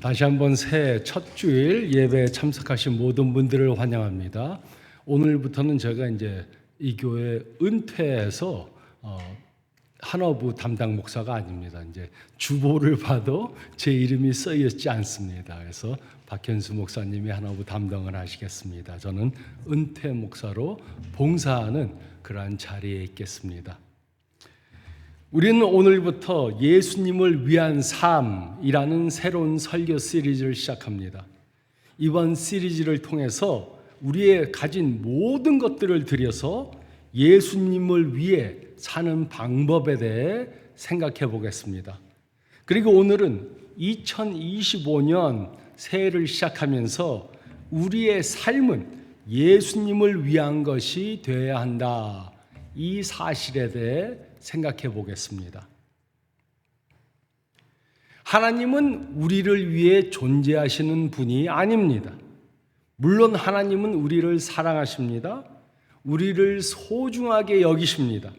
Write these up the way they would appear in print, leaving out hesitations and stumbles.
다시 한번 새해 첫 주일 예배에 참석하신 모든 분들을 환영합니다. 오늘부터는 제가 이제 이 교회 은퇴해서 한어부 담당 목사가 아닙니다. 이제 주보를 봐도 제 이름이 쓰여있지 않습니다. 그래서 박현수 목사님이 한어부 담당을 하시겠습니다. 저는 은퇴 목사로 봉사하는 그러한 자리에 있겠습니다. 우리는 오늘부터 예수님을 위한 삶이라는 새로운 설교 시리즈를 시작합니다. 이번 시리즈를 통해서 우리의 가진 모든 것들을 들여서 예수님을 위해 사는 방법에 대해 생각해 보겠습니다. 그리고 오늘은 2025년 새해를 시작하면서 우리의 삶은 예수님을 위한 것이 되어야 한다. 이 사실에 대해 생각해 보겠습니다. 하나님은 우리를 위해 존재하시는 분이 아닙니다. 물론 하나님은 우리를 사랑하십니다. 우리를 소중하게 여기십니다.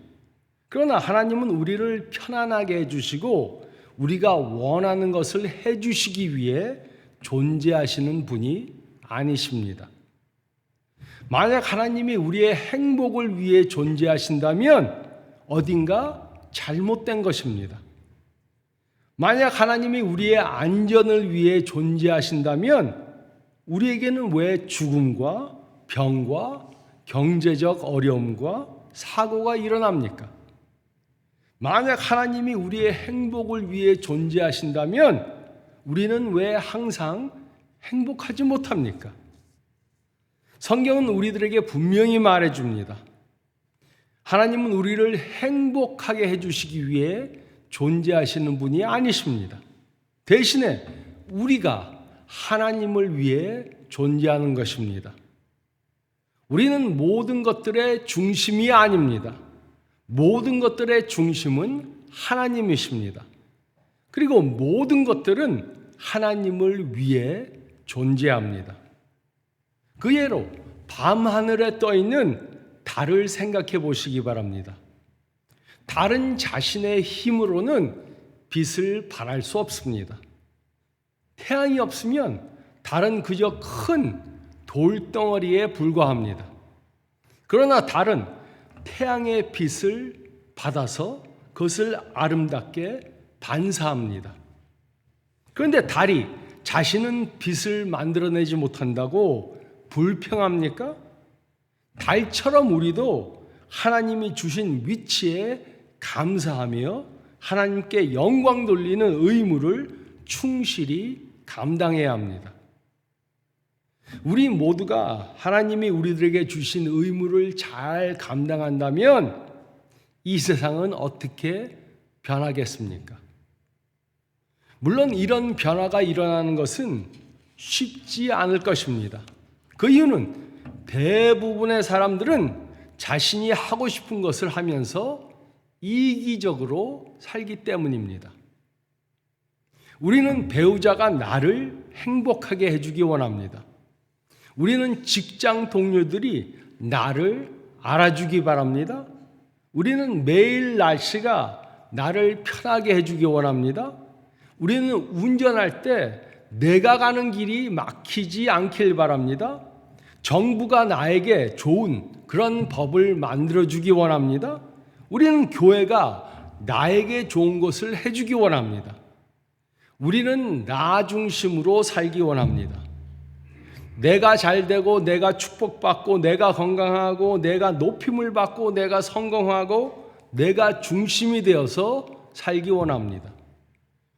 그러나 하나님은 우리를 편안하게 해주시고 우리가 원하는 것을 해주시기 위해 존재하시는 분이 아니십니다. 만약 하나님이 우리의 행복을 위해 존재하신다면 어딘가 잘못된 것입니다. 만약 하나님이 우리의 안전을 위해 존재하신다면 우리에게는 왜 죽음과 병과 경제적 어려움과 사고가 일어납니까? 만약 하나님이 우리의 행복을 위해 존재하신다면 우리는 왜 항상 행복하지 못합니까? 성경은 우리들에게 분명히 말해줍니다. 하나님은 우리를 행복하게 해주시기 위해 존재하시는 분이 아니십니다. 대신에 우리가 하나님을 위해 존재하는 것입니다. 우리는 모든 것들의 중심이 아닙니다. 모든 것들의 중심은 하나님이십니다. 그리고 모든 것들은 하나님을 위해 존재합니다. 그 예로 밤하늘에 떠있는 달을 생각해 보시기 바랍니다. 달은 자신의 힘으로는 빛을 발할 수 없습니다. 태양이 없으면 달은 그저 큰 돌덩어리에 불과합니다. 그러나 달은 태양의 빛을 받아서 그것을 아름답게 반사합니다. 그런데 달이 자신은 빛을 만들어내지 못한다고 불평합니까? 달처럼 우리도 하나님이 주신 위치에 감사하며 하나님께 영광 돌리는 의무를 충실히 감당해야 합니다. 우리 모두가 하나님이 우리들에게 주신 의무를 잘 감당한다면 이 세상은 어떻게 변하겠습니까? 물론 이런 변화가 일어나는 것은 쉽지 않을 것입니다. 그 이유는 대부분의 사람들은 자신이 하고 싶은 것을 하면서 이기적으로 살기 때문입니다. 우리는 배우자가 나를 행복하게 해주기 원합니다. 우리는 직장 동료들이 나를 알아주기 바랍니다. 우리는 매일 날씨가 나를 편하게 해주기 원합니다. 우리는 운전할 때 내가 가는 길이 막히지 않길 바랍니다. 정부가 나에게 좋은 그런 법을 만들어주기 원합니다. 우리는 교회가 나에게 좋은 것을 해주기 원합니다. 우리는 나 중심으로 살기 원합니다. 내가 잘되고 내가 축복받고 내가 건강하고 내가 높임을 받고 내가 성공하고 내가 중심이 되어서 살기 원합니다.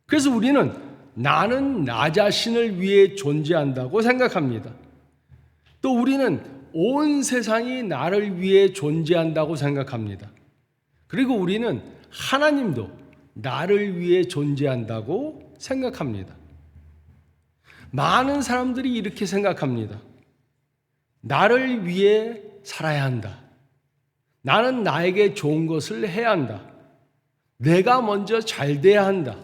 그래서 우리는 나는 나 자신을 위해 존재한다고 생각합니다. 또 우리는 온 세상이 나를 위해 존재한다고 생각합니다. 그리고 우리는 하나님도 나를 위해 존재한다고 생각합니다. 많은 사람들이 이렇게 생각합니다. 나를 위해 살아야 한다. 나는 나에게 좋은 것을 해야 한다. 내가 먼저 잘 돼야 한다.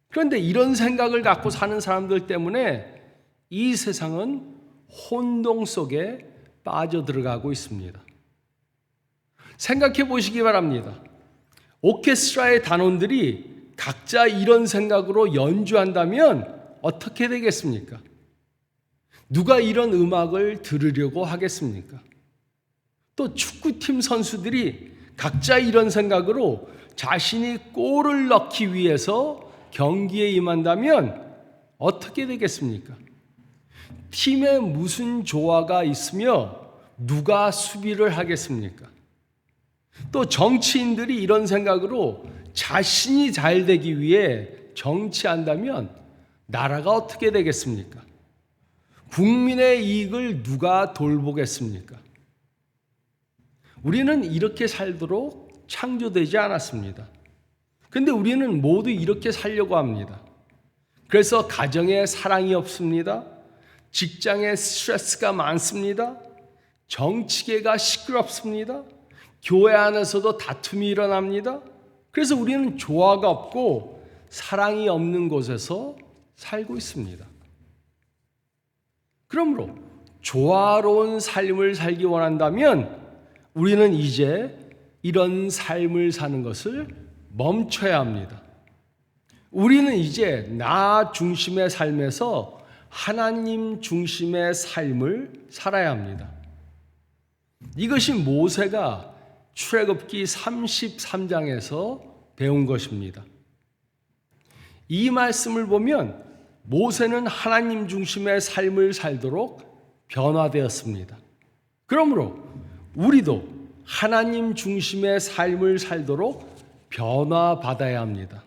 그런데 이런 생각을 갖고 사는 사람들 때문에 이 세상은 혼동 속에 빠져들어가고 있습니다. 생각해 보시기 바랍니다. 오케스트라의 단원들이 각자 이런 생각으로 연주한다면 어떻게 되겠습니까? 누가 이런 음악을 들으려고 하겠습니까? 또 축구팀 선수들이 각자 이런 생각으로 자신이 골을 넣기 위해서 경기에 임한다면 어떻게 되겠습니까? 팀에 무슨 조화가 있으며 누가 수비를 하겠습니까? 또 정치인들이 이런 생각으로 자신이 잘 되기 위해 정치한다면 나라가 어떻게 되겠습니까? 국민의 이익을 누가 돌보겠습니까? 우리는 이렇게 살도록 창조되지 않았습니다. 근데 우리는 모두 이렇게 살려고 합니다. 그래서 가정에 사랑이 없습니다. 직장에 스트레스가 많습니다. 정치계가 시끄럽습니다. 교회 안에서도 다툼이 일어납니다. 그래서 우리는 조화가 없고 사랑이 없는 곳에서 살고 있습니다. 그러므로 조화로운 삶을 살기 원한다면 우리는 이제 이런 삶을 사는 것을 멈춰야 합니다. 우리는 이제 나 중심의 삶에서 하나님 중심의 삶을 살아야 합니다. 이것이 모세가 출애굽기 33장에서 배운 것입니다. 이 말씀을 보면 모세는 하나님 중심의 삶을 살도록 변화되었습니다. 그러므로 우리도 하나님 중심의 삶을 살도록 변화받아야 합니다.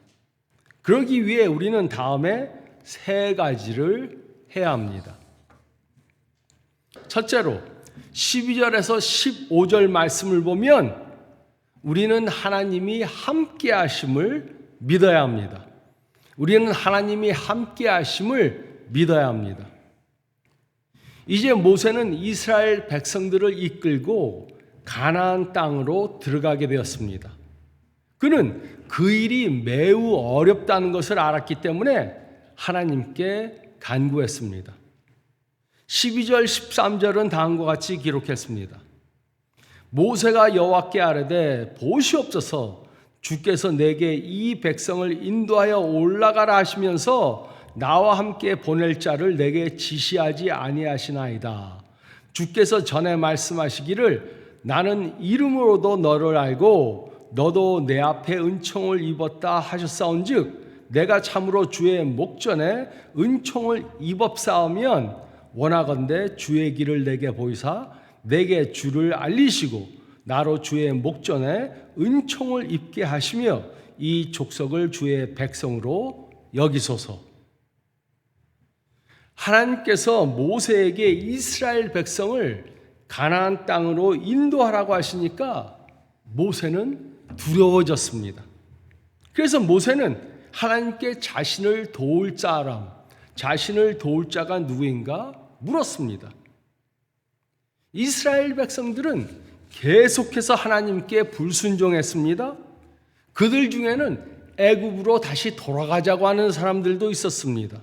그러기 위해 우리는 다음에 세 가지를 해야 합니다. 첫째로 12절에서 15절 말씀을 보면 우리는 하나님이 함께 하심을 믿어야 합니다. 우리는 하나님이 함께 하심을 믿어야 합니다. 이제 모세는 이스라엘 백성들을 이끌고 가나안 땅으로 들어가게 되었습니다. 그는 그 일이 매우 어렵다는 것을 알았기 때문에 하나님께 간구했습니다. 12절 13절은 다음과 같이 기록했습니다. 모세가 여호와께 아뢰되 보시옵소서 주께서 내게 이 백성을 인도하여 올라가라 하시면서 나와 함께 보낼 자를 내게 지시하지 아니하시나이다. 주께서 전에 말씀하시기를 나는 이름으로도 너를 알고 너도 내 앞에 은총을 입었다 하셨사온즉 내가 참으로 주의 목전에 은총을 입었사오면 원하건대 주의 길을 내게 보이사 내게 주를 알리시고 나로 주의 목전에 은총을 입게 하시며 이 족속을 주의 백성으로 여기소서. 하나님께서 모세에게 이스라엘 백성을 가나안 땅으로 인도하라고 하시니까 모세는 두려워졌습니다. 그래서 모세는 하나님께 자신을 도울 자가 누구인가 물었습니다. 이스라엘 백성들은 계속해서 하나님께 불순종했습니다. 그들 중에는 애굽으로 다시 돌아가자고 하는 사람들도 있었습니다.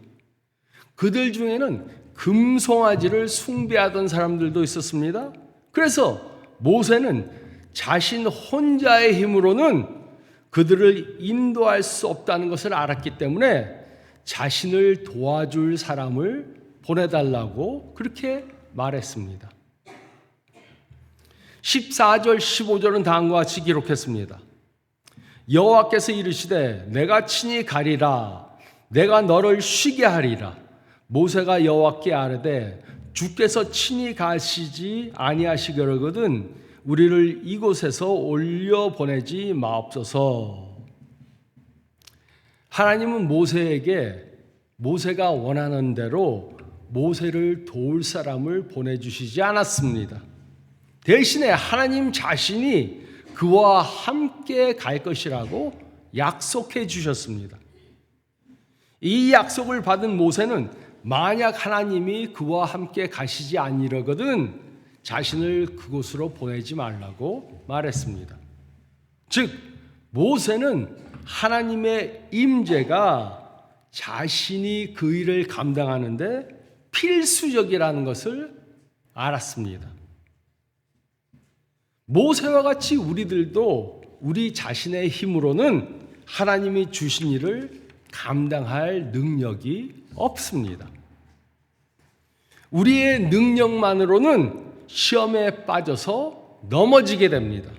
그들 중에는 금송아지를 숭배하던 사람들도 있었습니다. 그래서 모세는 자신 혼자의 힘으로는 그들을 인도할 수 없다는 것을 알았기 때문에 자신을 도와줄 사람을 보내달라고 그렇게 말했습니다. 14절 15절은 다음과 같이 기록했습니다. 여호와께서 이르시되 내가 친히 가리라 내가 너를 쉬게 하리라. 모세가 여호와께 아뢰되 주께서 친히 가시지 아니하시거든 우리를 이곳에서 올려 보내지 마옵소서. 하나님은 모세에게 모세가 원하는 대로 모세를 도울 사람을 보내주시지 않았습니다. 대신에 하나님 자신이 그와 함께 갈 것이라고 약속해 주셨습니다. 이 약속을 받은 모세는 만약 하나님이 그와 함께 가시지 아니려거든 자신을 그곳으로 보내지 말라고 말했습니다. 즉 모세는 하나님의 임재가 자신이 그 일을 감당하는데 필수적이라는 것을 알았습니다. 모세와 같이 우리들도 우리 자신의 힘으로는 하나님이 주신 일을 감당할 능력이 없습니다. 우리의 능력만으로는 시험에 빠져서 넘어지게 됩니다.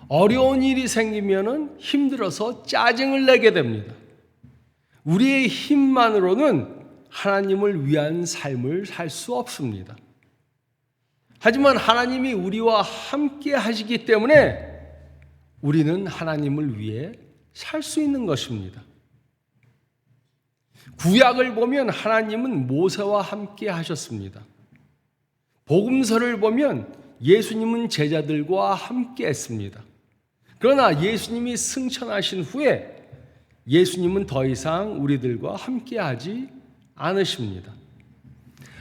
어려운 일이 생기면은 힘들어서 짜증을 내게 됩니다. 우리의 힘만으로는 하나님을 위한 삶을 살 수 없습니다. 하지만 하나님이 우리와 함께 하시기 때문에 우리는 하나님을 위해 살 수 있는 것입니다. 구약을 보면 하나님은 모세와 함께 하셨습니다. 복음서를 보면 예수님은 제자들과 함께 했습니다. 그러나 예수님이 승천하신 후에 예수님은 더 이상 우리들과 함께 하지 않으십니다.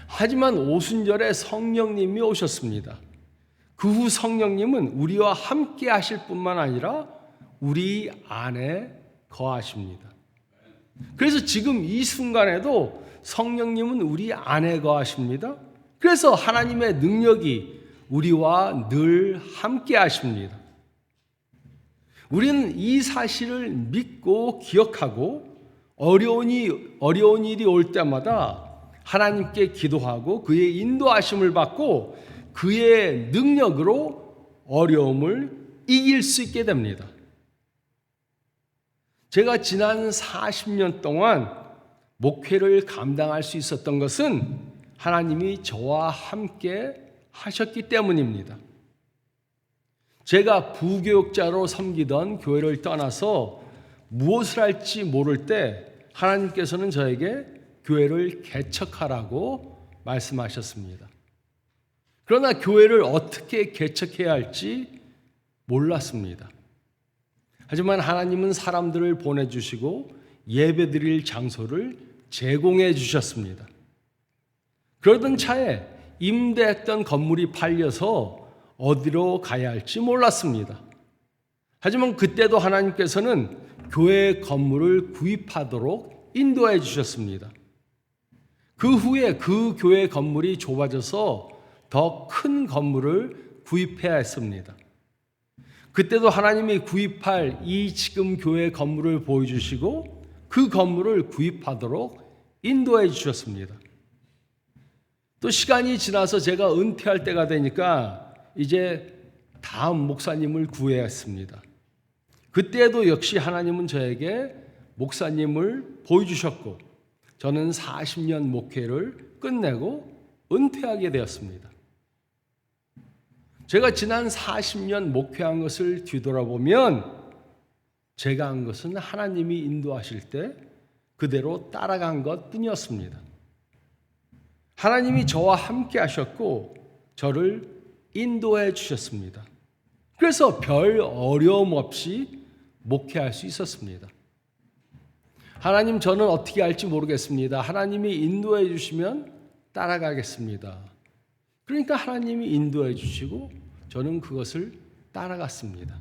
하지만 오순절에 성령님이 오셨습니다. 그 후 성령님은 우리와 함께 하실 뿐만 아니라 우리 안에 거하십니다. 그래서 지금 이 순간에도 성령님은 우리 안에 거하십니다. 그래서 하나님의 능력이 우리와 늘 함께 하십니다. 우리는 이 사실을 믿고 기억하고 어려운 일이 올 때마다 하나님께 기도하고 그의 인도하심을 받고 그의 능력으로 어려움을 이길 수 있게 됩니다. 제가 지난 40년 동안 목회를 감당할 수 있었던 것은 하나님이 저와 함께 하셨기 때문입니다. 제가 부교육자로 섬기던 교회를 떠나서 무엇을 할지 모를 때 하나님께서는 저에게 교회를 개척하라고 말씀하셨습니다. 그러나 교회를 어떻게 개척해야 할지 몰랐습니다. 하지만 하나님은 사람들을 보내주시고 예배드릴 장소를 제공해 주셨습니다. 그러던 차에 임대했던 건물이 팔려서 어디로 가야 할지 몰랐습니다. 하지만 그때도 하나님께서는 교회 건물을 구입하도록 인도해 주셨습니다. 그 후에 그 교회 건물이 좁아져서 더 큰 건물을 구입해야 했습니다. 그때도 하나님이 구입할 이 지금 교회 건물을 보여주시고 그 건물을 구입하도록 인도해 주셨습니다. 또 시간이 지나서 제가 은퇴할 때가 되니까 이제 다음 목사님을 구해야 했습니다. 그때도 역시 하나님은 저에게 목사님을 보여주셨고 저는 40년 목회를 끝내고 은퇴하게 되었습니다. 제가 지난 40년 목회한 것을 뒤돌아보면 제가 한 것은 하나님이 인도하실 때 그대로 따라간 것 뿐이었습니다. 하나님이 저와 함께 하셨고 저를 인도해 주셨습니다. 그래서 별 어려움 없이 목회할 수 있었습니다. 하나님, 저는 어떻게 할지 모르겠습니다. 하나님이 인도해 주시면 따라가겠습니다. 그러니까 하나님이 인도해 주시고 저는 그것을 따라갔습니다.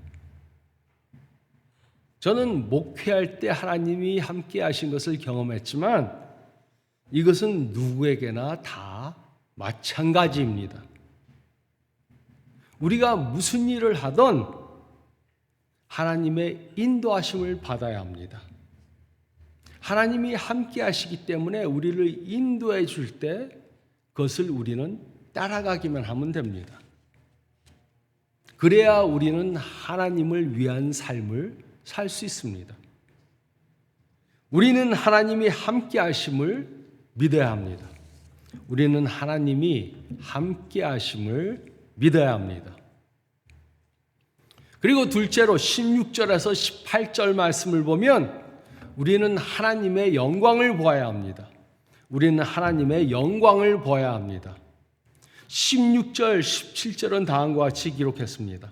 저는 목회할 때 하나님이 함께 하신 것을 경험했지만 이것은 누구에게나 다 마찬가지입니다. 우리가 무슨 일을 하든 하나님의 인도하심을 받아야 합니다. 하나님이 함께 하시기 때문에 우리를 인도해 줄 때 그것을 우리는 따라가기만 하면 됩니다. 그래야 우리는 하나님을 위한 삶을 살 수 있습니다. 우리는 하나님이 함께 하심을 믿어야 합니다. 우리는 하나님이 함께 하심을 믿어야 합니다. 그리고 둘째로 16절에서 18절 말씀을 보면 우리는 하나님의 영광을 보아야 합니다. 우리는 하나님의 영광을 보아야 합니다. 16절, 17절은 다음과 같이 기록했습니다.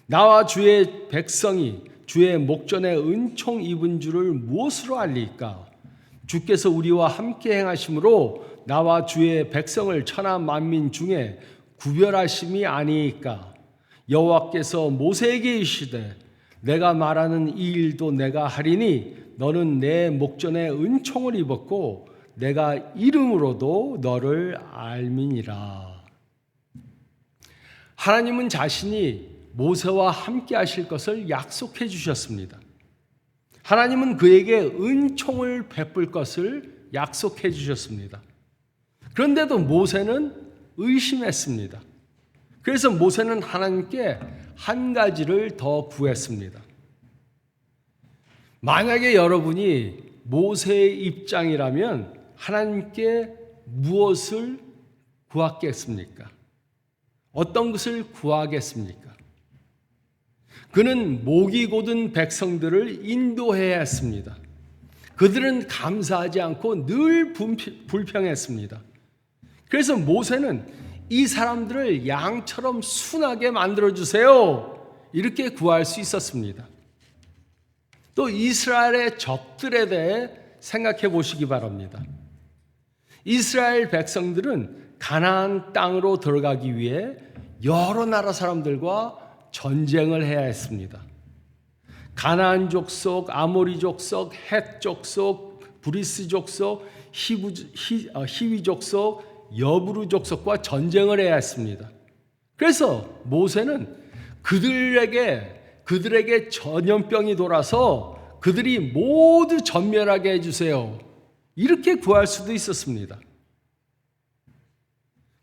나와 주의 백성이 주의 목전에 은총 입은 줄을 무엇으로 알리까? 주께서 우리와 함께 행하심으로 나와 주의 백성을 천하 만민 중에 구별하심이 아니이까? 여호와께서 모세에게 이르시되 내가 말하는 이 일도 내가 하리니 너는 내 목전에 은총을 입었고 내가 이름으로도 너를 알미니라. 하나님은 자신이 모세와 함께 하실 것을 약속해 주셨습니다. 하나님은 그에게 은총을 베풀 것을 약속해 주셨습니다. 그런데도 모세는 의심했습니다. 그래서 모세는 하나님께 한 가지를 더 구했습니다. 만약에 여러분이 모세의 입장이라면 하나님께 무엇을 구하겠습니까? 어떤 것을 구하겠습니까? 그는 목이 곧은 백성들을 인도해야 했습니다. 그들은 감사하지 않고 늘 불평했습니다. 그래서 모세는 이 사람들을 양처럼 순하게 만들어주세요. 이렇게 구할 수 있었습니다. 또 이스라엘의 적들에 대해 생각해 보시기 바랍니다. 이스라엘 백성들은 가나안 땅으로 들어가기 위해 여러 나라 사람들과 전쟁을 해야 했습니다. 가나안 족속, 아모리 족속, 헷 족속, 브리스 족속, 히위 족속, 여부르 족속과 전쟁을 해야 했습니다. 그래서 모세는 그들에게 전염병이 돌아서 그들이 모두 전멸하게 해주세요. 이렇게 구할 수도 있었습니다.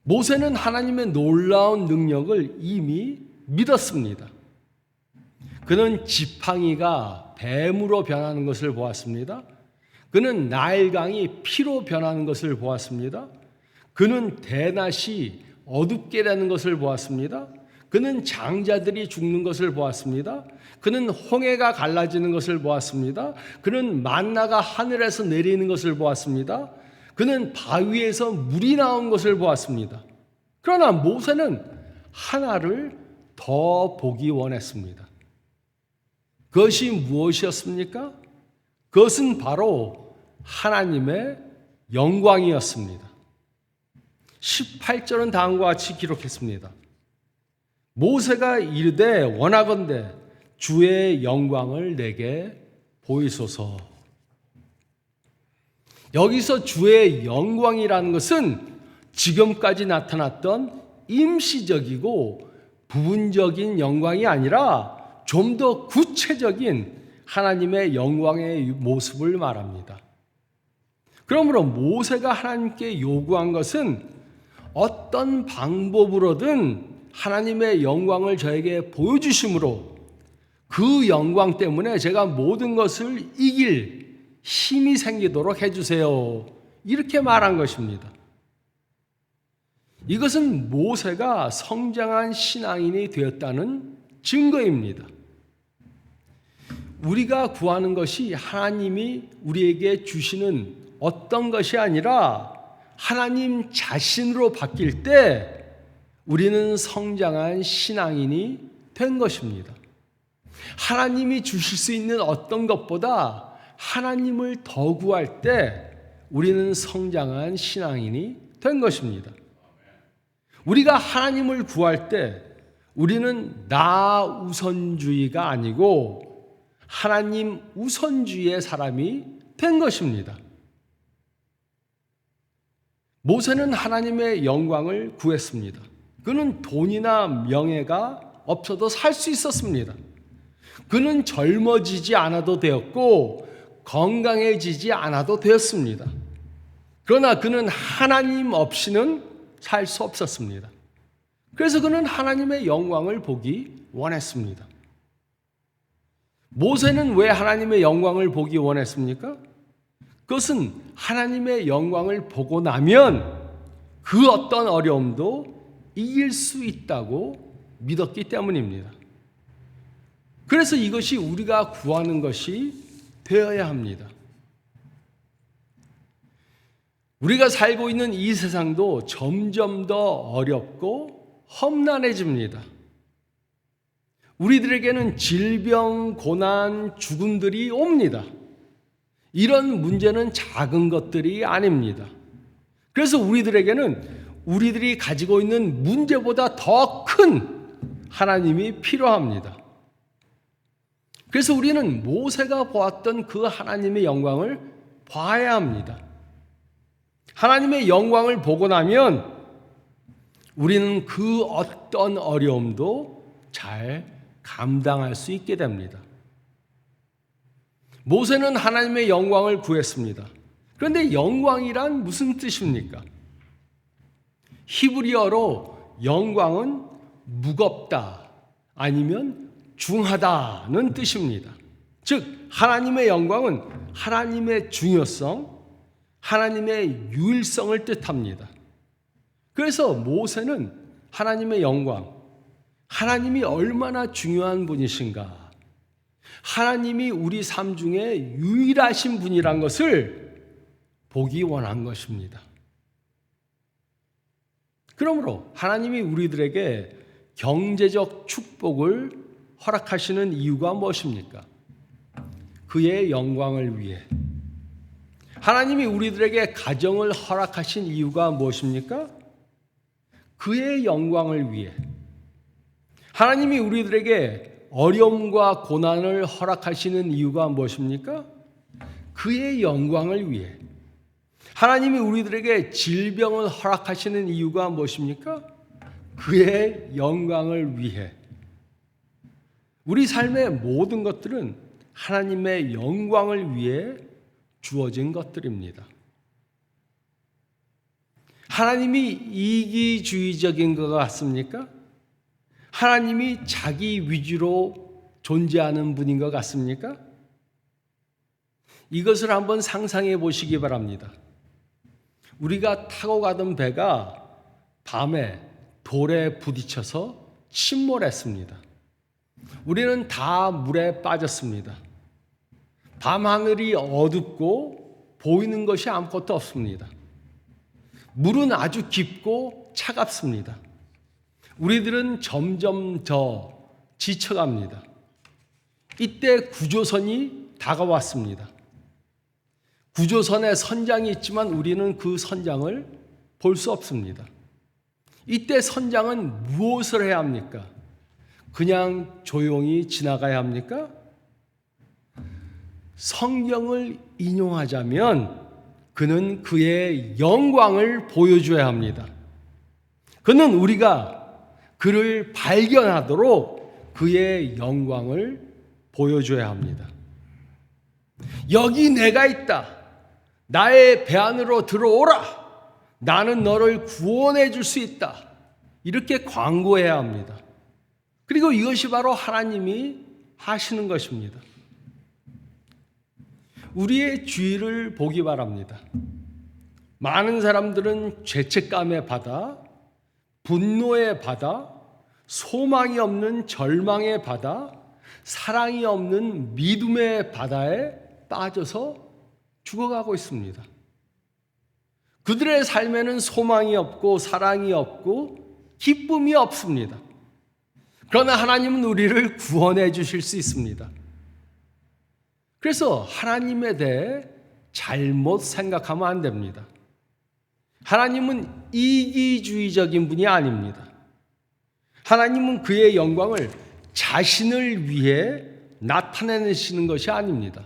모세는 하나님의 놀라운 능력을 이미 믿었습니다. 그는 지팡이가 뱀으로 변하는 것을 보았습니다. 그는 나일강이 피로 변하는 것을 보았습니다. 그는 대낮이 어둡게 되는 것을 보았습니다. 그는 장자들이 죽는 것을 보았습니다. 그는 홍해가 갈라지는 것을 보았습니다. 그는 만나가 하늘에서 내리는 것을 보았습니다. 그는 바위에서 물이 나온 것을 보았습니다. 그러나 모세는 하나를 더 보기 원했습니다. 그것이 무엇이었습니까? 그것은 바로 하나님의 영광이었습니다. 18절은 다음과 같이 기록했습니다. 모세가 이르되 원하건대 주의 영광을 내게 보이소서. 여기서 주의 영광이라는 것은 지금까지 나타났던 임시적이고 부분적인 영광이 아니라 좀 더 구체적인 하나님의 영광의 모습을 말합니다. 그러므로 모세가 하나님께 요구한 것은 어떤 방법으로든 하나님의 영광을 저에게 보여주심으로 그 영광 때문에 제가 모든 것을 이길 힘이 생기도록 해주세요. 이렇게 말한 것입니다. 이것은 모세가 성장한 신앙인이 되었다는 증거입니다. 우리가 구하는 것이 하나님이 우리에게 주시는 어떤 것이 아니라 하나님 자신으로 바뀔 때 우리는 성장한 신앙인이 된 것입니다. 하나님이 주실 수 있는 어떤 것보다 하나님을 더 구할 때 우리는 성장한 신앙인이 된 것입니다. 우리가 하나님을 구할 때 우리는 나 우선주의가 아니고 하나님 우선주의의 사람이 된 것입니다. 모세는 하나님의 영광을 구했습니다. 그는 돈이나 명예가 없어도 살 수 있었습니다. 그는 젊어지지 않아도 되었고 건강해지지 않아도 되었습니다. 그러나 그는 하나님 없이는 살 수 없었습니다. 그래서 그는 하나님의 영광을 보기 원했습니다. 모세는 왜 하나님의 영광을 보기 원했습니까? 그것은 하나님의 영광을 보고 나면 그 어떤 어려움도 이길 수 있다고 믿었기 때문입니다. 그래서 이것이 우리가 구하는 것이 되어야 합니다. 우리가 살고 있는 이 세상도 점점 더 어렵고 험난해집니다. 우리들에게는 질병, 고난, 죽음들이 옵니다. 이런 문제는 작은 것들이 아닙니다. 그래서 우리들에게는 우리들이 가지고 있는 문제보다 더 큰 하나님이 필요합니다. 그래서 우리는 모세가 보았던 그 하나님의 영광을 봐야 합니다. 하나님의 영광을 보고 나면 우리는 그 어떤 어려움도 잘 감당할 수 있게 됩니다. 모세는 하나님의 영광을 구했습니다. 그런데 영광이란 무슨 뜻입니까? 히브리어로 영광은 무겁다 아니면 중하다는 뜻입니다. 즉 하나님의 영광은 하나님의 중요성, 하나님의 유일성을 뜻합니다. 그래서 모세는 하나님의 영광, 하나님이 얼마나 중요한 분이신가, 하나님이 우리 삶 중에 유일하신 분이란 것을 보기 원한 것입니다. 그러므로 하나님이 우리들에게 경제적 축복을 허락하시는 이유가 무엇입니까? 그의 영광을 위해. 하나님이 우리들에게 가정을 허락하신 이유가 무엇입니까? 그의 영광을 위해. 하나님이 우리들에게 어려움과 고난을 허락하시는 이유가 무엇입니까? 그의 영광을 위해. 하나님이 우리들에게 질병을 허락하시는 이유가 무엇입니까? 그의 영광을 위해. 우리 삶의 모든 것들은 하나님의 영광을 위해 주어진 것들입니다. 하나님이 이기주의적인 것 같습니까? 하나님이 자기 위주로 존재하는 분인 것 같습니까? 이것을 한번 상상해 보시기 바랍니다. 우리가 타고 가던 배가 밤에 돌에 부딪혀서 침몰했습니다. 우리는 다 물에 빠졌습니다. 밤하늘이 어둡고 보이는 것이 아무것도 없습니다. 물은 아주 깊고 차갑습니다. 우리들은 점점 더 지쳐갑니다. 이때 구조선이 다가왔습니다. 구조선에 선장이 있지만 우리는 그 선장을 볼 수 없습니다. 이때 선장은 무엇을 해야 합니까? 그냥 조용히 지나가야 합니까? 성경을 인용하자면 그는 그의 영광을 보여줘야 합니다. 그는 우리가 그를 발견하도록 그의 영광을 보여줘야 합니다. 여기 내가 있다. 나의 배 안으로 들어오라. 나는 너를 구원해 줄 수 있다. 이렇게 광고해야 합니다. 그리고 이것이 바로 하나님이 하시는 것입니다. 우리의 주위를 보기 바랍니다. 많은 사람들은 죄책감의 바다, 분노의 바다, 소망이 없는 절망의 바다, 사랑이 없는 믿음의 바다에 빠져서 죽어가고 있습니다. 그들의 삶에는 소망이 없고 사랑이 없고 기쁨이 없습니다. 그러나 하나님은 우리를 구원해 주실 수 있습니다. 그래서 하나님에 대해 잘못 생각하면 안 됩니다. 하나님은 이기주의적인 분이 아닙니다. 하나님은 그의 영광을 자신을 위해 나타내시는 것이 아닙니다.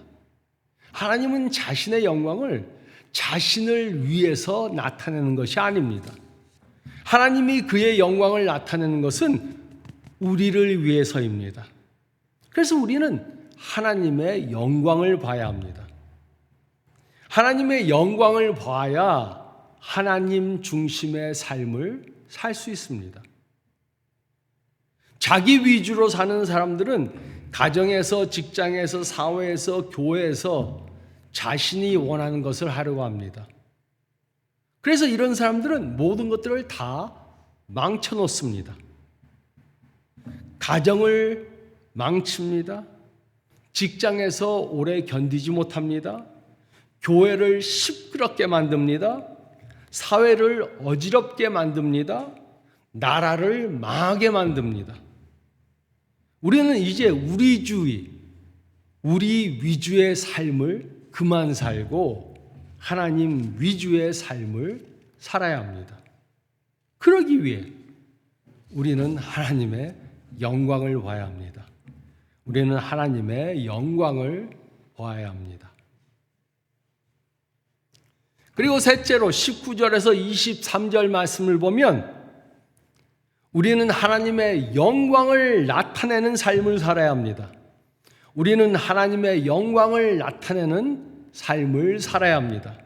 하나님은 자신의 영광을 자신을 위해서 나타내는 것이 아닙니다. 하나님이 그의 영광을 나타내는 것은 우리를 위해서입니다. 그래서 우리는 하나님의 영광을 봐야 합니다. 하나님의 영광을 봐야 하나님 중심의 삶을 살 수 있습니다. 자기 위주로 사는 사람들은 가정에서, 직장에서, 사회에서, 교회에서 자신이 원하는 것을 하려고 합니다. 그래서 이런 사람들은 모든 것들을 다 망쳐놓습니다. 가정을 망칩니다. 직장에서 오래 견디지 못합니다. 교회를 시끄럽게 만듭니다. 사회를 어지럽게 만듭니다. 나라를 망하게 만듭니다. 우리는 이제 우리 위주의 삶을 그만 살고 하나님 위주의 삶을 살아야 합니다. 그러기 위해 우리는 하나님의 영광을 봐야 합니다. 우리는 하나님의 영광을 보아야 합니다. 그리고 셋째로 19절에서 23절 말씀을 보면 우리는 하나님의 영광을 나타내는 삶을 살아야 합니다. 우리는 하나님의 영광을 나타내는 삶을 살아야 합니다.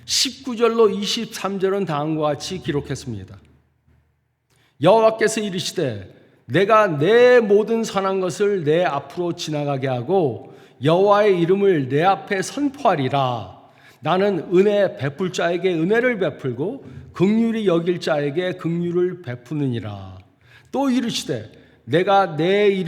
19절로 23절은 다음과 같이 기록했습니다. 여호와께서 이르시되 내가 내 모든 선한 것을 내 앞으로 지나가게 하고 여호와의 이름을 내 앞에 선포하리라. 나는 은혜 베풀 자에게 은혜를 베풀고 긍휼히 여길 자에게 긍휼을 베푸느니라. 또 이르시되 내가 내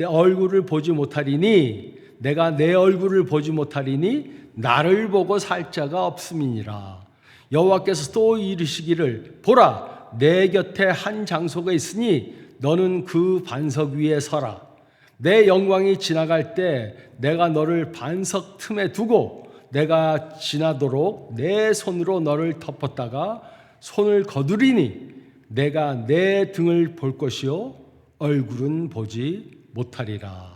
얼굴을 보지 못하리니 내가 내 얼굴을 보지 못하리니 나를 보고 살 자가 없음이니라. 여호와께서 또 이르시기를 보라 내 곁에 한 장소가 있으니 너는 그 반석 위에 서라. 내 영광이 지나갈 때 내가 너를 반석 틈에 두고 내가 지나도록 내 손으로 너를 덮었다가 손을 거두리니 내가 내 등을 볼 것이요 얼굴은 보지 못하리라.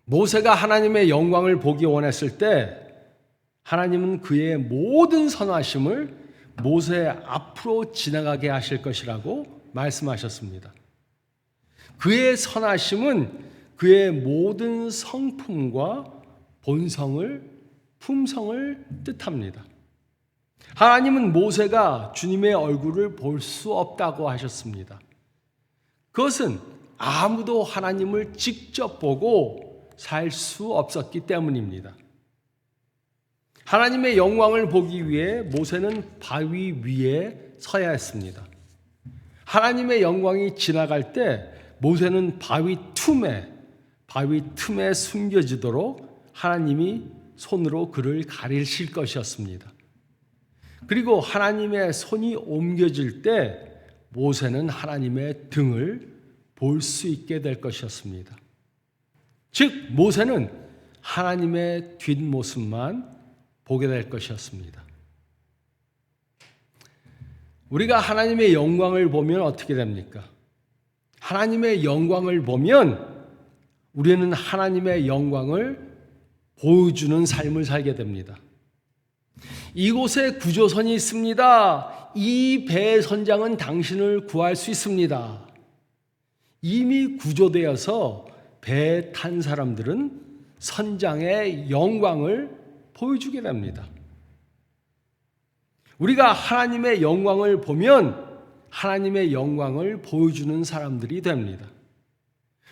모세가 하나님의 영광을 보기 원했을 때 하나님은 그의 모든 선하심을 모세 앞으로 지나가게 하실 것이라고 말씀하셨습니다. 그의 선하심은 그의 모든 성품과 본성을, 품성을 뜻합니다. 하나님은 모세가 주님의 얼굴을 볼 수 없다고 하셨습니다. 그것은 아무도 하나님을 직접 보고 살 수 없었기 때문입니다. 하나님의 영광을 보기 위해 모세는 바위 위에 서야 했습니다. 하나님의 영광이 지나갈 때 모세는 바위 틈에 숨겨지도록 하나님이 손으로 그를 가리실 것이었습니다. 그리고 하나님의 손이 옮겨질 때 모세는 하나님의 등을 볼 수 있게 될 것이었습니다. 즉 모세는 하나님의 뒷모습만 보게 될 것이었습니다. 우리가 하나님의 영광을 보면 어떻게 됩니까? 하나님의 영광을 보면 우리는 하나님의 영광을 보여주는 삶을 살게 됩니다. 이곳에 구조선이 있습니다. 이 배의 선장은 당신을 구할 수 있습니다. 이미 구조되어서 배에 탄 사람들은 선장의 영광을 보여주게 됩니다. 우리가 하나님의 영광을 보면 하나님의 영광을 보여주는 사람들이 됩니다.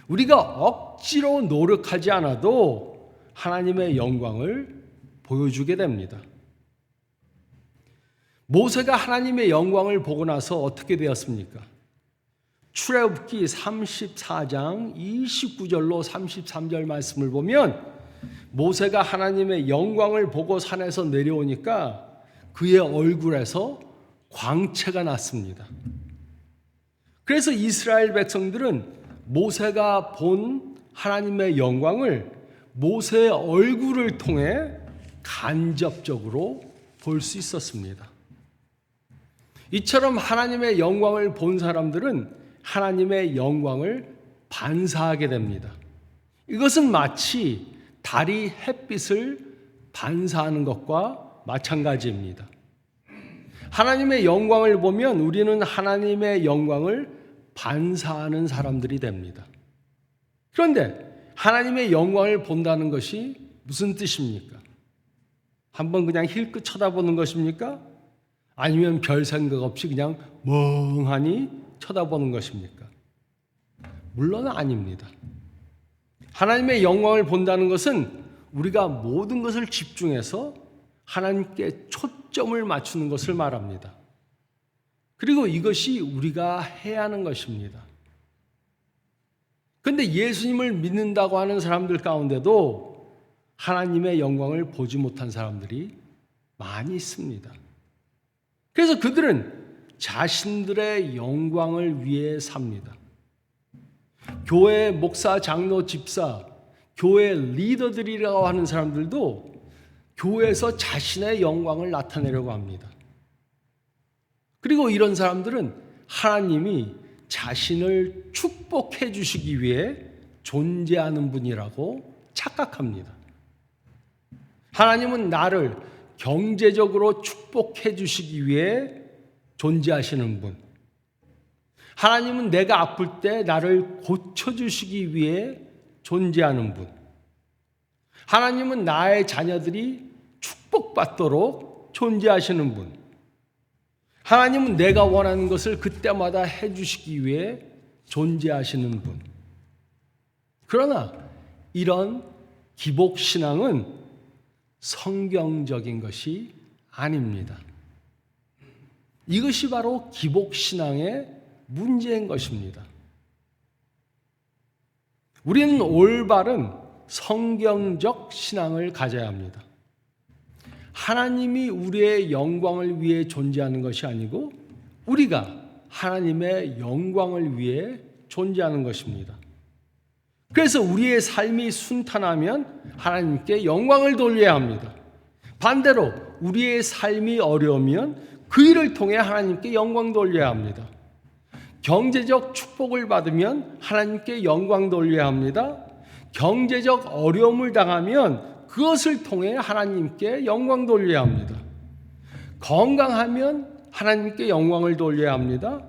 우리가 억지로 노력하지 않아도 하나님의 영광을 보여주게 됩니다. 모세가 하나님의 영광을 보고 나서 어떻게 되었습니까? 출애굽기 34장 29절로 33절 말씀을 보면 모세가 하나님의 영광을 보고 산에서 내려오니까 그의 얼굴에서 광채가 났습니다. 그래서 이스라엘 백성들은 모세가 본 하나님의 영광을 모세의 얼굴을 통해 간접적으로 볼 수 있었습니다. 이처럼 하나님의 영광을 본 사람들은 하나님의 영광을 반사하게 됩니다. 이것은 마치 달이 햇빛을 반사하는 것과 마찬가지입니다. 하나님의 영광을 보면 우리는 하나님의 영광을 반사하는 사람들이 됩니다. 그런데 하나님의 영광을 본다는 것이 무슨 뜻입니까? 한번 그냥 힐끗 쳐다보는 것입니까? 아니면 별 생각 없이 그냥 멍하니 쳐다보는 것입니까? 물론 아닙니다. 하나님의 영광을 본다는 것은 우리가 모든 것을 집중해서 하나님께 초점을 맞추는 것을 말합니다. 그리고 이것이 우리가 해야 하는 것입니다. 그런데 예수님을 믿는다고 하는 사람들 가운데도 하나님의 영광을 보지 못한 사람들이 많이 있습니다. 그래서 그들은 자신들의 영광을 위해 삽니다. 교회 목사, 장로, 집사, 교회 리더들이라고 하는 사람들도 교회에서 자신의 영광을 나타내려고 합니다. 그리고 이런 사람들은 하나님이 자신을 축복해 주시기 위해 존재하는 분이라고 착각합니다. 하나님은 나를 경제적으로 축복해 주시기 위해 존재하시는 분. 하나님은 내가 아플 때 나를 고쳐주시기 위해 존재하는 분. 하나님은 나의 자녀들이 축복받도록 존재하시는 분. 하나님은 내가 원하는 것을 그때마다 해주시기 위해 존재하시는 분. 그러나 이런 기복신앙은 성경적인 것이 아닙니다. 이것이 바로 기복신앙의 문제인 것입니다. 우리는 올바른 성경적 신앙을 가져야 합니다. 하나님이 우리의 영광을 위해 존재하는 것이 아니고 우리가 하나님의 영광을 위해 존재하는 것입니다. 그래서 우리의 삶이 순탄하면 하나님께 영광을 돌려야 합니다. 반대로 우리의 삶이 어려우면 그 일을 통해 하나님께 영광 돌려야 합니다. 경제적 축복을 받으면 하나님께 영광 돌려야 합니다. 경제적 어려움을 당하면 그것을 통해 하나님께 영광 돌려야 합니다. 건강하면 하나님께 영광을 돌려야 합니다.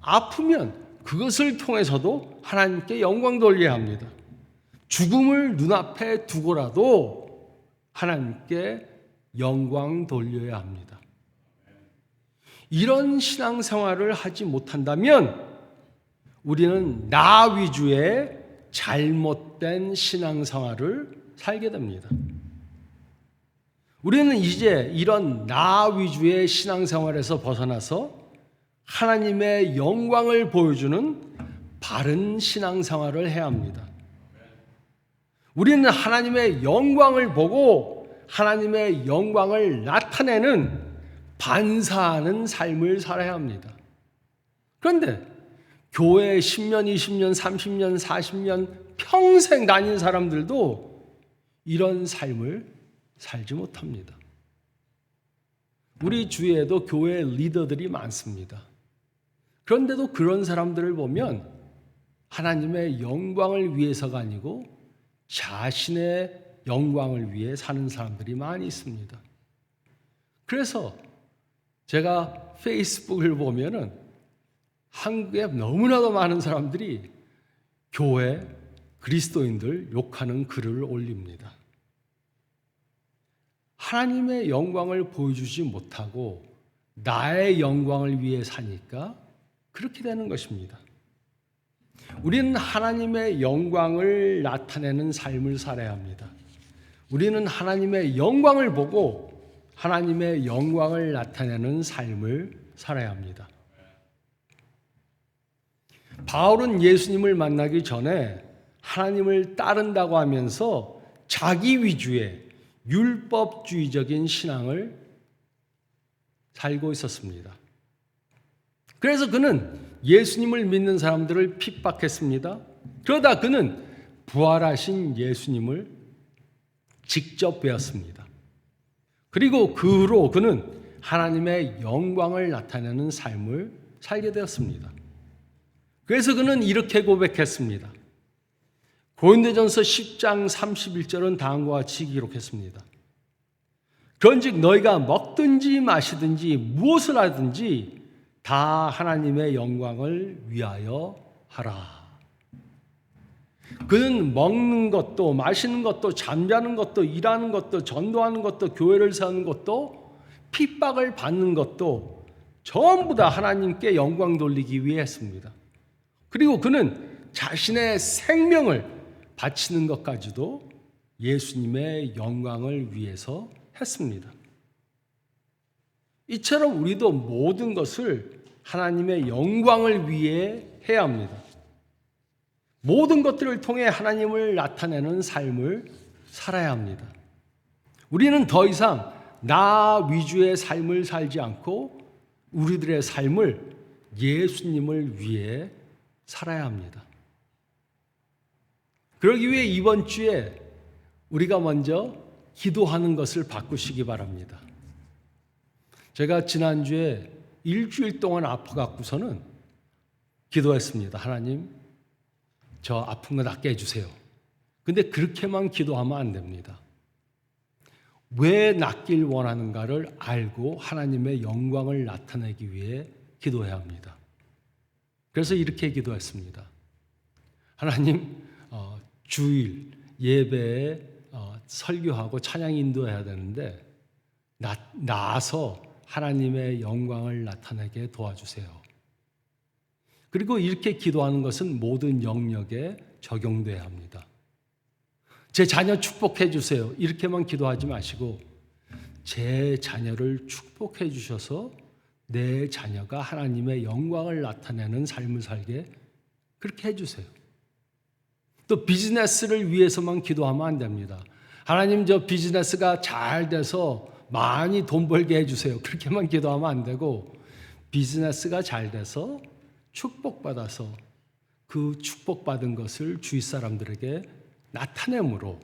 아프면 그것을 통해서도 하나님께 영광 돌려야 합니다. 죽음을 눈앞에 두고라도 하나님께 영광 돌려야 합니다. 이런 신앙생활을 하지 못한다면 우리는 나 위주의 잘못된 신앙생활을 살게 됩니다. 우리는 이제 이런 나 위주의 신앙생활에서 벗어나서 하나님의 영광을 보여주는 바른 신앙생활을 해야 합니다. 우리는 하나님의 영광을 보고 하나님의 영광을 나타내는 반사하는 삶을 살아야 합니다. 그런데 교회 10년, 20년, 30년, 40년 평생 다닌 사람들도 이런 삶을 살지 못합니다. 우리 주위에도 교회 리더들이 많습니다. 그런데도 그런 사람들을 보면 하나님의 영광을 위해서가 아니고 자신의 영광을 위해 사는 사람들이 많이 있습니다. 그래서 제가 페이스북을 보면은 한국에 너무나도 많은 사람들이 교회 그리스도인들 욕하는 글을 올립니다. 하나님의 영광을 보여주지 못하고 나의 영광을 위해 사니까 그렇게 되는 것입니다. 우리는 하나님의 영광을 나타내는 삶을 살아야 합니다. 우리는 하나님의 영광을 보고 하나님의 영광을 나타내는 삶을 살아야 합니다. 바울은 예수님을 만나기 전에 하나님을 따른다고 하면서 자기 위주의 율법주의적인 신앙을 살고 있었습니다. 그래서 그는 예수님을 믿는 사람들을 핍박했습니다. 그러다 그는 부활하신 예수님을 직접 배웠습니다. 그리고 그 후로 그는 하나님의 영광을 나타내는 삶을 살게 되었습니다. 그래서 그는 이렇게 고백했습니다. 고린도전서 10장 31절은 다음과 같이 기록했습니다. 그런즉 너희가 먹든지 마시든지 무엇을 하든지 다 하나님의 영광을 위하여 하라. 그는 먹는 것도 마시는 것도 잠자는 것도 일하는 것도 전도하는 것도 교회를 세우는 것도 핍박을 받는 것도 전부 다 하나님께 영광 돌리기 위해 했습니다. 그리고 그는 자신의 생명을 바치는 것까지도 예수님의 영광을 위해서 했습니다. 이처럼 우리도 모든 것을 하나님의 영광을 위해 해야 합니다. 모든 것들을 통해 하나님을 나타내는 삶을 살아야 합니다. 우리는 더 이상 나 위주의 삶을 살지 않고 우리들의 삶을 예수님을 위해 살아야 합니다. 그러기 위해 이번 주에 우리가 먼저 기도하는 것을 바꾸시기 바랍니다. 제가 지난주에 일주일 동안 아파갖고서는 기도했습니다. 하나님, 저 아픈 거 낫게 해주세요. 근데 그렇게만 기도하면 안 됩니다. 왜 낫길 원하는가를 알고 하나님의 영광을 나타내기 위해 기도해야 합니다. 그래서 이렇게 기도했습니다. 하나님, 주일 예배에 설교하고 찬양 인도해야 되는데 나아서 하나님의 영광을 나타내게 도와주세요. 그리고 이렇게 기도하는 것은 모든 영역에 적용돼야 합니다. 제 자녀 축복해 주세요. 이렇게만 기도하지 마시고 제 자녀를 축복해 주셔서 내 자녀가 하나님의 영광을 나타내는 삶을 살게 그렇게 해주세요. 또 비즈니스를 위해서만 기도하면 안 됩니다. 하나님, 저 비즈니스가 잘 돼서 많이 돈 벌게 해주세요. 그렇게만 기도하면 안 되고 비즈니스가 잘 돼서 축복받아서 그 축복받은 것을 주위 사람들에게 나타내므로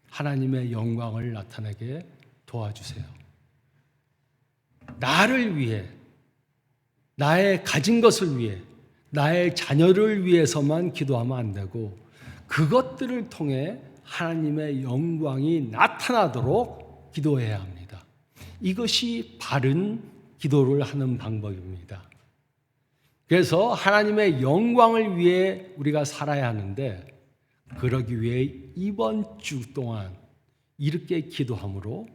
하나님의 영광을 나타내게 도와주세요. 나를 위해, 나의 가진 것을 위해, 나의 자녀를 위해서만 기도하면 안 되고 그것들을 통해 하나님의 영광이 나타나도록 기도해야 합니다. 이것이 바른 기도를 하는 방법입니다. 그래서 하나님의 영광을 위해 우리가 살아야 하는데 그러기 위해 이번 주 동안 이렇게 기도함으로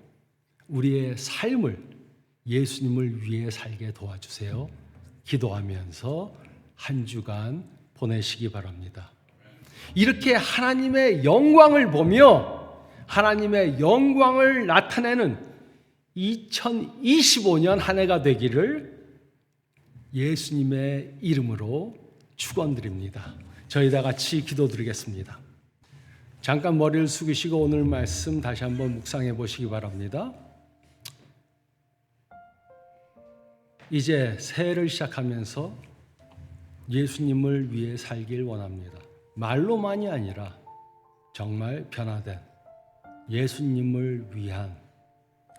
우리의 삶을 예수님을 위해 살게 도와주세요. 기도하면서 한 주간 보내시기 바랍니다. 이렇게 하나님의 영광을 보며 하나님의 영광을 나타내는 2025년 한 해가 되기를 예수님의 이름으로 축원드립니다. 저희 다 같이 기도드리겠습니다. 잠깐 머리를 숙이시고 오늘 말씀 다시 한번 묵상해 보시기 바랍니다. 이제 새해를 시작하면서 예수님을 위해 살길 원합니다. 말로만이 아니라 정말 변화된 예수님을 위한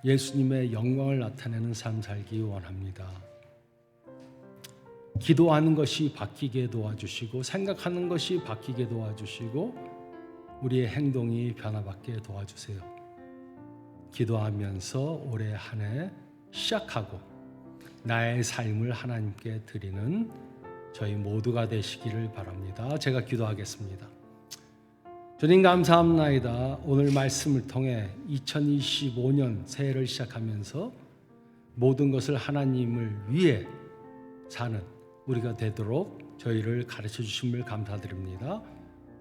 예수님의 영광을 나타내는 삶 살기 원합니다. 기도하는 것이 바뀌게 도와주시고 생각하는 것이 바뀌게 도와주시고 우리의 행동이 변화받게 도와주세요. 기도하면서 올해 한 해 시작하고 나의 삶을 하나님께 드리는 저희 모두가 되시기를 바랍니다. 제가 기도하겠습니다. 주님 감사합나이다. 오늘 말씀을 통해 2025년 새해를 시작하면서 모든 것을 하나님을 위해 사는 우리가 되도록 저희를 가르쳐 주심을 감사드립니다.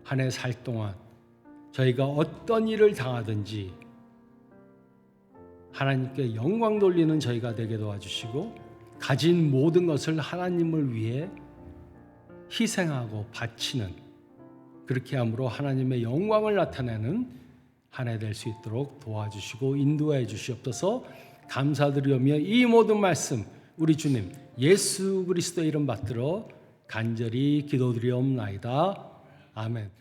한 해 살 동안 저희가 어떤 일을 당하든지 하나님께 영광 돌리는 저희가 되게 도와주시고 가진 모든 것을 하나님을 위해 희생하고 바치는 그렇게 함으로 하나님의 영광을 나타내는 한 해 될 수 있도록 도와주시고 인도해 주시옵소서. 감사드리오며 이 모든 말씀 우리 주님 예수 그리스도의 이름 받들어 간절히 기도드리옵나이다. 아멘.